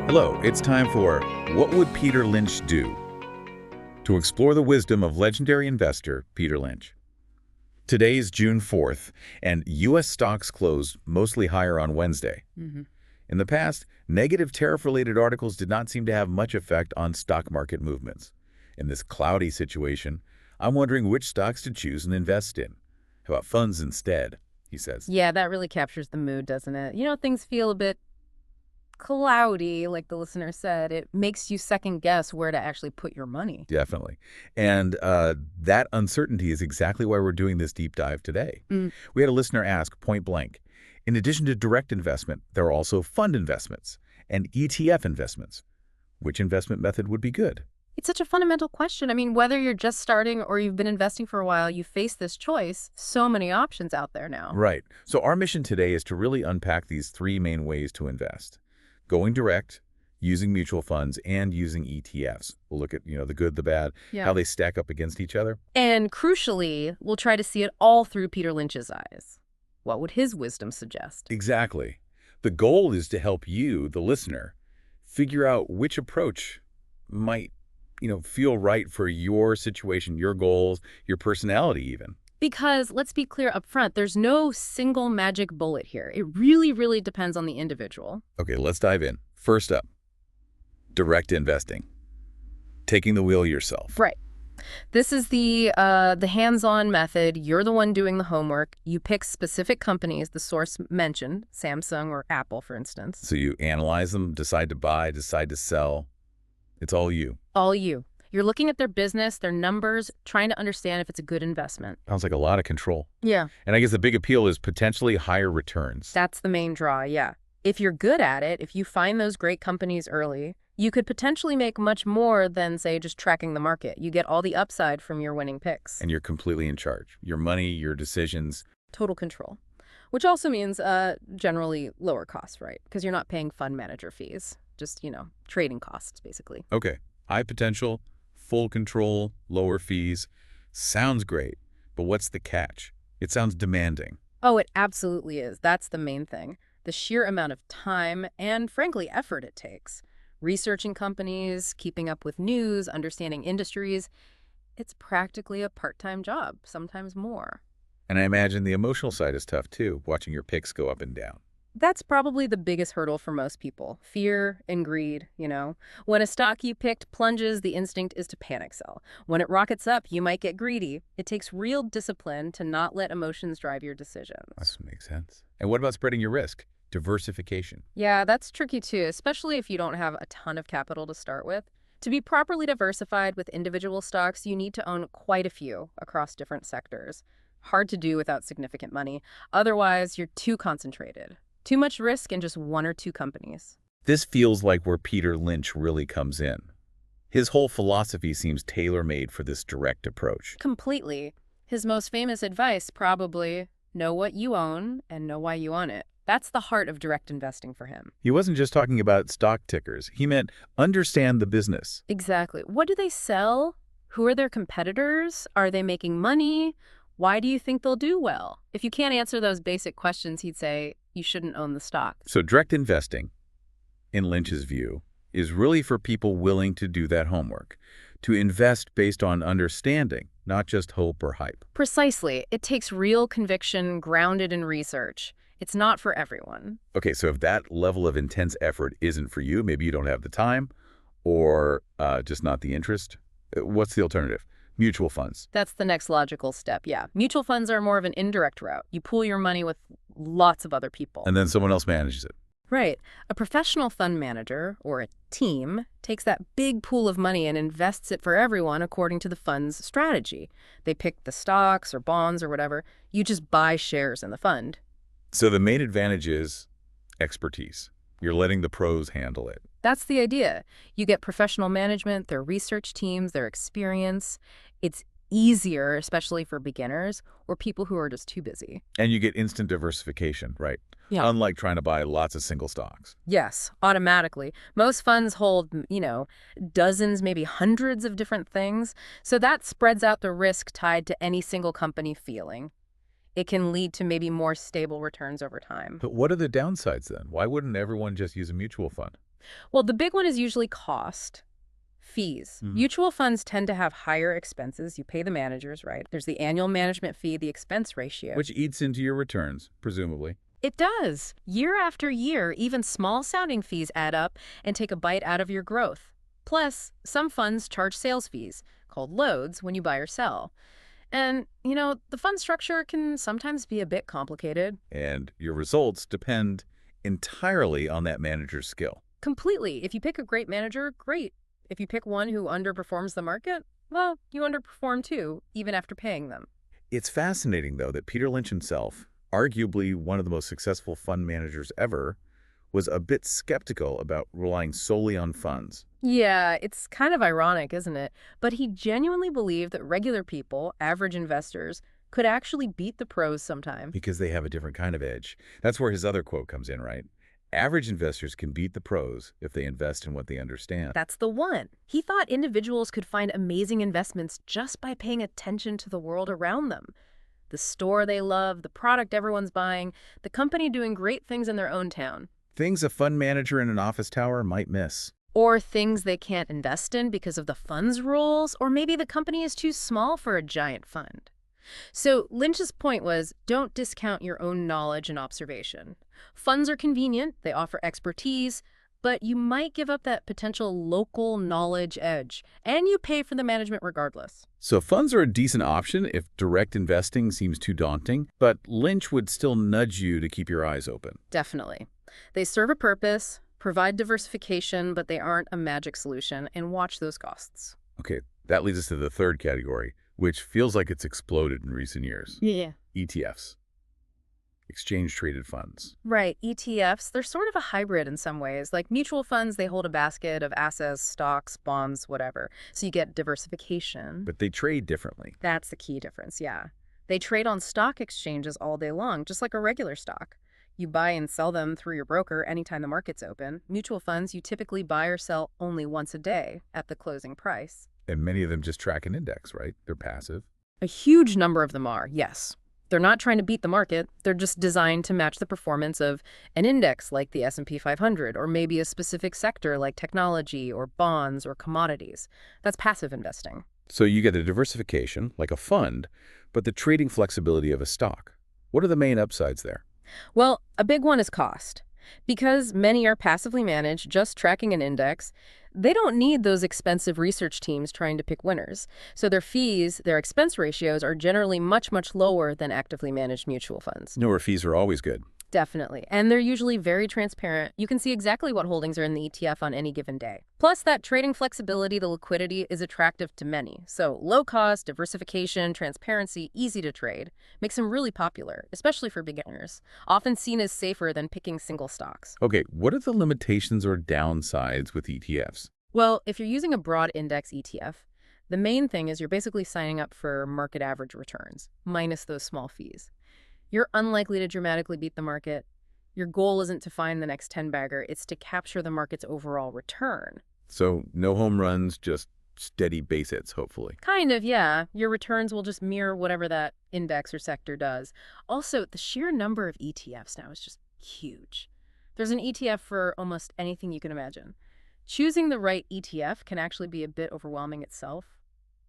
Hello, it's time for What Would Peter Lynch Do? To explore the wisdom of legendary investor Peter Lynch. Today is June 4th, and U.S. stocks closed mostly higher on Wednesday. In the past, negative tariff-related articles did not seem to have much effect on stock market movements. In this cloudy situation, I'm wondering which stocks to choose and invest in. How about funds instead, he says. Yeah, that really captures the mood, doesn't it? Things feel a bit cloudy, like the listener said. It makes you second guess where to actually put your money. Definitely. And that uncertainty is exactly why we're doing this deep dive today. We had a listener ask point blank, in addition to direct investment, there are also fund investments and ETF investments. Which investment method would be good? It's such a fundamental question. I mean, whether you're just starting or you've been investing for a while, you face this choice. So many options out there now. Right. So our mission today is to really unpack these three main ways to invest. Going direct, using mutual funds, and using ETFs. We'll look at, the good, the bad, how they stack up against each other. And crucially, we'll try to see it all through Peter Lynch's eyes. What would his wisdom suggest? Exactly. The goal is to help you, the listener, figure out which approach might, feel right for your situation, your goals, your personality even. Because let's be clear up front, there's no single magic bullet here. It really, really depends on the individual. Okay, let's dive in. First up, direct investing. Taking the wheel yourself. Right. This is the hands-on method. You're the one doing the homework. You pick specific companies, the source mentioned, Samsung or Apple, for instance. So you analyze them, decide to buy, decide to sell. It's all you. All you. You're looking at their business, their numbers, trying to understand if it's a good investment. Sounds like a lot of control. Yeah. And I guess the big appeal is potentially higher returns. That's the main draw, yeah. If you're good at it, if you find those great companies early, you could potentially make much more than, say, just tracking the market. You get all the upside from your winning picks. And you're completely in charge. Your money, your decisions. Total control. Which also means generally lower costs, right? Because you're not paying fund manager fees. Just, trading costs, basically. Okay. High potential, full control, lower fees. Sounds great. But what's the catch? It sounds demanding. Oh, it absolutely is. That's the main thing. The sheer amount of time and, frankly, effort it takes. Researching companies, keeping up with news, understanding industries. It's practically a part-time job, sometimes more. And I imagine the emotional side is tough, too, watching your picks go up and down. That's probably the biggest hurdle for most people. Fear and greed, When a stock you picked plunges, the instinct is to panic sell. When it rockets up, you might get greedy. It takes real discipline to not let emotions drive your decisions. That makes sense. And what about spreading your risk? Diversification. Yeah, that's tricky too, especially if you don't have a ton of capital to start with. To be properly diversified with individual stocks, you need to own quite a few across different sectors. Hard to do without significant money. Otherwise, you're too concentrated. Too much risk in just one or two companies. This feels like where Peter Lynch really comes in. His whole philosophy seems tailor-made for this direct approach. Completely. His most famous advice, probably, know what you own and know why you own it. That's the heart of direct investing for him. He wasn't just talking about stock tickers. He meant understand the business. Exactly. What do they sell? Who are their competitors? Are they making money? Why do you think they'll do well? If you can't answer those basic questions, he'd say you shouldn't own the stock. So direct investing, in Lynch's view, is really for people willing to do that homework, to invest based on understanding, not just hope or hype. Precisely. It takes real conviction grounded in research. It's not for everyone. Okay, so if that level of intense effort isn't for you, maybe you don't have the time or just not the interest, what's the alternative? Mutual funds. That's the next logical step, yeah. Mutual funds are more of an indirect route. You pool your money with lots of other people. And then someone else manages it. Right. A professional fund manager, or a team, takes that big pool of money and invests it for everyone according to the fund's strategy. They pick the stocks or bonds or whatever. You just buy shares in the fund. So the main advantage is expertise. You're letting the pros handle it. That's the idea. You get professional management, their research teams, their experience. It's easier, especially for beginners or people who are just too busy. And you get instant diversification, right? Yeah. Unlike trying to buy lots of single stocks. Yes, automatically. Most funds hold, dozens, maybe hundreds of different things. So that spreads out the risk tied to any single company feeling. It can lead to maybe more stable returns over time. But what are the downsides then? Why wouldn't everyone just use a mutual fund? Well, the big one is usually cost. Fees. Mhm. Mutual funds tend to have higher expenses. You pay the managers, right? There's the annual management fee, the expense ratio. Which eats into your returns, presumably. It does. Year after year, even small sounding fees add up and take a bite out of your growth. Plus, some funds charge sales fees, called loads, when you buy or sell. And, the fund structure can sometimes be a bit complicated. And your results depend entirely on that manager's skill. Completely. If you pick a great manager, great. If you pick one who underperforms the market, well, you underperform too, even after paying them. It's fascinating, though, that Peter Lynch himself, arguably one of the most successful fund managers ever, was a bit skeptical about relying solely on funds Yeah, it's kind of ironic, isn't it? But he genuinely believed that regular people, average investors, could actually beat the pros sometime. because they have a different kind of edge. That's where his other quote comes in, right? Average investors can beat the pros if they invest in what they understand. That's the one. He thought individuals could find amazing investments just by paying attention to the world around them. The store they love, the product everyone's buying, the company doing great things in their own town. Things a fund manager in an office tower might miss. Or things they can't invest in because of the fund's rules, or maybe the company is too small for a giant fund. So Lynch's point was, don't discount your own knowledge and observation. Funds are convenient, they offer expertise, but you might give up that potential local knowledge edge, and you pay for the management regardless. So funds are a decent option if direct investing seems too daunting, but Lynch would still nudge you to keep your eyes open. Definitely. They serve a purpose, provide diversification, but they aren't a magic solution, and watch those costs. Okay, that leads us to the third category, which feels like it's exploded in recent years. Yeah. ETFs, exchange-traded funds. Right, ETFs, they're sort of a hybrid in some ways. Like mutual funds, they hold a basket of assets, stocks, bonds, whatever. So you get diversification. But they trade differently. That's the key difference, yeah. They trade on stock exchanges all day long, just like a regular stock. You buy and sell them through your broker anytime the market's open. Mutual funds, you typically buy or sell only once a day at the closing price. And many of them just track an index, right? They're passive. A huge number of them are, yes. They're not trying to beat the market. They're just designed to match the performance of an index like the S&P 500, or maybe a specific sector like technology or bonds or commodities. That's passive investing. So you get the diversification, like a fund, but the trading flexibility of a stock. What are the main upsides there? Well, a big one is cost. Because many are passively managed, just tracking an index, they don't need those expensive research teams trying to pick winners. So their fees, their expense ratios are generally much, much lower than actively managed mutual funds. Lower fees are always good. Definitely. And they're usually very transparent. You can see exactly what holdings are in the ETF on any given day. Plus, that trading flexibility, the liquidity, is attractive to many. So low cost, diversification, transparency, easy to trade, makes them really popular, especially for beginners, often seen as safer than picking single stocks. Okay, what are the limitations or downsides with ETFs? Well, if you're using a broad index ETF, the main thing is you're basically signing up for market average returns, minus those small fees. You're unlikely to dramatically beat the market. Your goal isn't to find the next 10-bagger, it's to capture the market's overall return. So no home runs, just steady base hits, hopefully. Kind of, yeah. Your returns will just mirror whatever that index or sector does. Also, the sheer number of ETFs now is just huge. There's an ETF for almost anything you can imagine. Choosing the right ETF can actually be a bit overwhelming itself.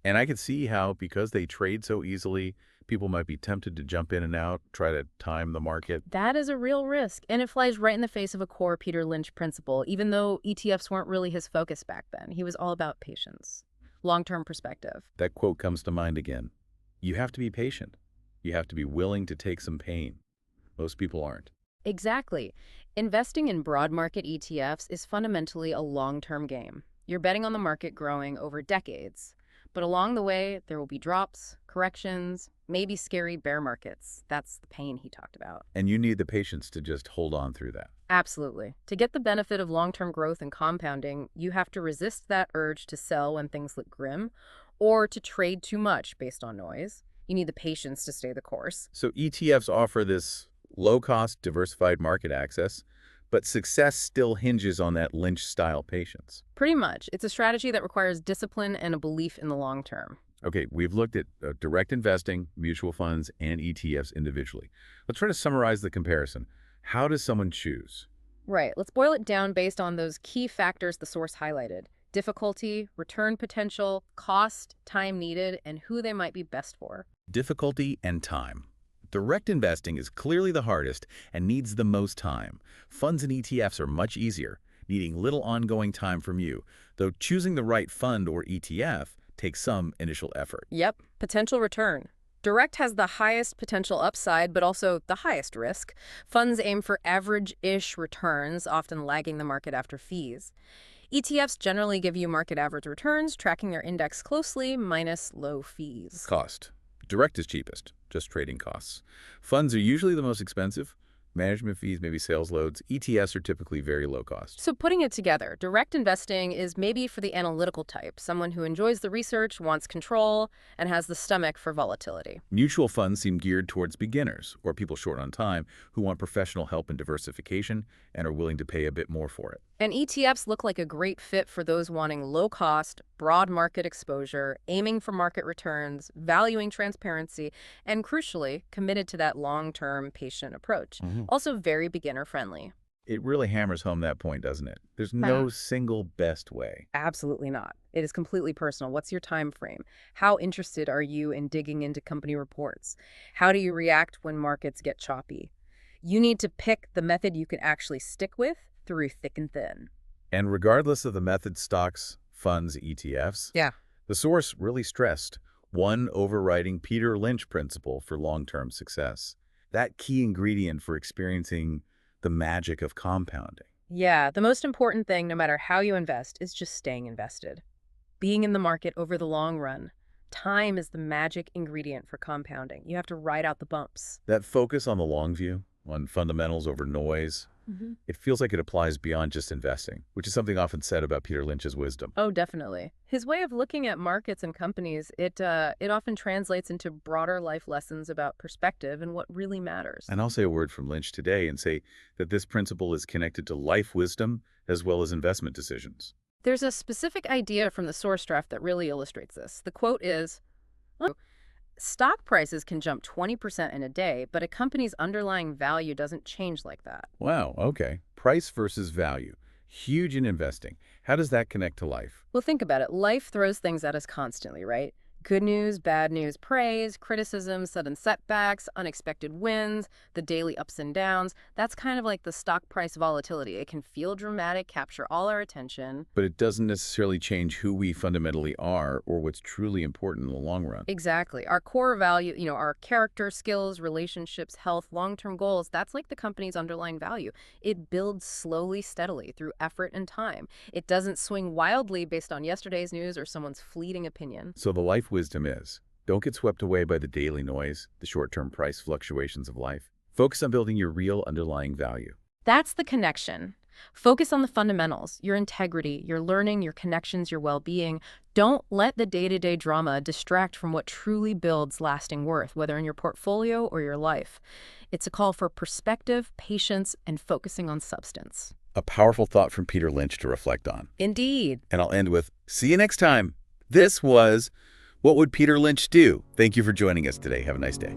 And I could see how, because they trade so easily, people might be tempted to jump in and out, try to time the market. That is a real risk, and it flies right in the face of a core Peter Lynch principle, even though ETFs weren't really his focus back then. He was all about patience, long-term perspective. That quote comes to mind again. You have to be patient. You have to be willing to take some pain. Most people aren't. Exactly. Investing in broad market ETFs is fundamentally a long-term game. You're betting on the market growing over decades. But along the way, there will be drops, corrections, maybe scary bear markets. That's the pain he talked about. And you need the patience to just hold on through that. Absolutely. To get the benefit of long-term growth and compounding, you have to resist that urge to sell when things look grim or to trade too much based on noise. You need the patience to stay the course. So ETFs offer this low-cost, diversified market access, but success still hinges on that Lynch-style patience. Pretty much. It's a strategy that requires discipline and a belief in the long term. Okay, we've looked at direct investing, mutual funds, and ETFs individually. Let's try to summarize the comparison. How does someone choose? Right. Let's boil it down based on those key factors the source highlighted: difficulty, return potential, cost, time needed, and who they might be best for. Difficulty and time. Direct investing is clearly the hardest and needs the most time. Funds and ETFs are much easier, needing little ongoing time from you, though choosing the right fund or ETF takes some initial effort. Yep. Potential return. Direct has the highest potential upside, but also the highest risk. Funds aim for average-ish returns, often lagging the market after fees. ETFs generally give you market average returns, tracking their index closely, minus low fees. Cost. Direct is cheapest, just trading costs. Funds are usually the most expensive. Management fees, maybe sales loads. ETFs are typically very low cost. So putting it together, direct investing is maybe for the analytical type, someone who enjoys the research, wants control, and has the stomach for volatility. Mutual funds seem geared towards beginners or people short on time who want professional help in diversification and are willing to pay a bit more for it. And ETFs look like a great fit for those wanting low cost, broad market exposure, aiming for market returns, valuing transparency, and crucially, committed to that long-term patient approach. Also very beginner friendly. It really hammers home that point, doesn't it? There's no single best way. Absolutely not. It is completely personal. What's your time frame? How interested are you in digging into company reports? How do you react when markets get choppy? You need to pick the method you can actually stick with through thick and thin. And regardless of the method, stocks, funds, ETFs, Yeah. the source really stressed one overriding Peter Lynch principle for long-term success. That key ingredient for experiencing the magic of compounding. Yeah, the most important thing, no matter how you invest, is just staying invested. Being in the market over the long run. Time is the magic ingredient for compounding. You have to ride out the bumps. That focus on the long view, on fundamentals over noise, it feels like it applies beyond just investing, which is something often said about Peter Lynch's wisdom. Oh, definitely. His way of looking at markets and companies, it often translates into broader life lessons about perspective and what really matters. And I'll say a word from Lynch today and say that this principle is connected to life wisdom as well as investment decisions. There's a specific idea from the source draft that really illustrates this. The quote is, stock prices can jump 20% in a day, but a company's underlying value doesn't change like that. Wow, okay. Price versus value. Huge in investing. How does that connect to life? Well, think about it. Life throws things at us constantly, right? Good news, bad news, praise, criticism, sudden setbacks, unexpected wins, the daily ups and downs. That's kind of like the stock price volatility. It can feel dramatic, capture all our attention. But it doesn't necessarily change who we fundamentally are or what's truly important in the long run. Exactly. Our core value, our character, skills, relationships, health, long-term goals, that's like the company's underlying value. It builds slowly, steadily through effort and time. It doesn't swing wildly based on yesterday's news or someone's fleeting opinion. So the life wisdom is, don't get swept away by the daily noise, the short-term price fluctuations of life. Focus on building your real underlying value. That's the connection. Focus on the fundamentals, your integrity, your learning, your connections, your well-being. Don't let the day-to-day drama distract from what truly builds lasting worth, whether in your portfolio or your life. It's a call for perspective, patience, and focusing on substance. A powerful thought from Peter Lynch to reflect on. Indeed. And I'll end with, see you next time. This was What Would Peter Lynch Do? Thank you for joining us today. Have a nice day.